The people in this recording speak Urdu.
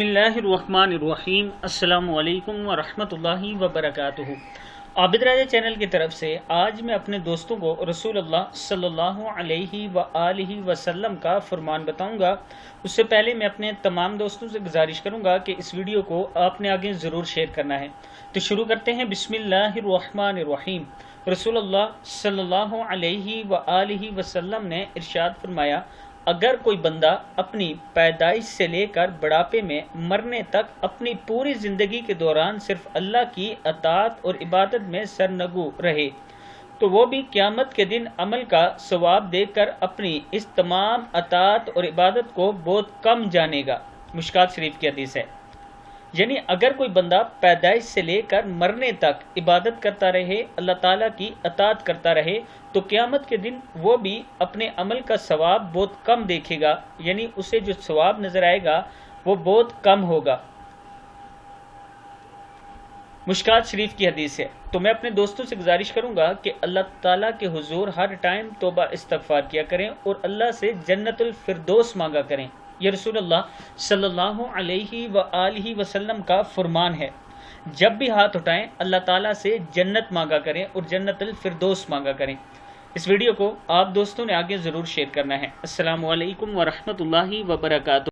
بسم اللہ الرحمن الرحیم۔ السلام علیکم ورحمۃ اللہ وبرکاتہ۔ عابد راجہ چینل کی طرف سے آج میں اپنے دوستوں کو رسول اللہ صلی اللہ علیہ وآلہ وسلم کا فرمان بتاؤں گا۔ اس سے پہلے میں اپنے تمام دوستوں سے گزارش کروں گا کہ اس ویڈیو کو آپ نے آگے ضرور شیئر کرنا ہے۔ تو شروع کرتے ہیں۔ بسم اللہ الرحمن الرحیم۔ رسول اللہ صلی اللہ علیہ وآلہ وسلم نے ارشاد فرمایا، اگر کوئی بندہ اپنی پیدائش سے لے کر بڑھاپے میں مرنے تک اپنی پوری زندگی کے دوران صرف اللہ کی اطاعت اور عبادت میں سرنگو رہے تو وہ بھی قیامت کے دن عمل کا ثواب دے کر اپنی اس تمام اطاعت اور عبادت کو بہت کم جانے گا۔ مشکات شریف کی حدیث ہے۔ یعنی اگر کوئی بندہ پیدائش سے لے کر مرنے تک عبادت کرتا رہے، اللہ تعالیٰ کی اطاعت کرتا رہے، تو قیامت کے دن وہ بھی اپنے عمل کا ثواب بہت کم دیکھے گا، یعنی اسے جو ثواب نظر آئے گا وہ بہت کم ہوگا۔ مشکات شریف کی حدیث ہے۔ تو میں اپنے دوستوں سے گزارش کروں گا کہ اللہ تعالیٰ کے حضور ہر ٹائم توبہ استغفار کیا کریں اور اللہ سے جنت الفردوس مانگا کریں۔ یہ رسول اللہ صلی اللہ علیہ وآلہ وسلم کا فرمان ہے۔ جب بھی ہاتھ اٹھائیں اللہ تعالیٰ سے جنت مانگا کریں اور جنت الفردوس مانگا کریں۔ اس ویڈیو کو آپ دوستوں نے آگے ضرور شیئر کرنا ہے۔ السلام علیکم ورحمۃ اللہ وبرکاتہ۔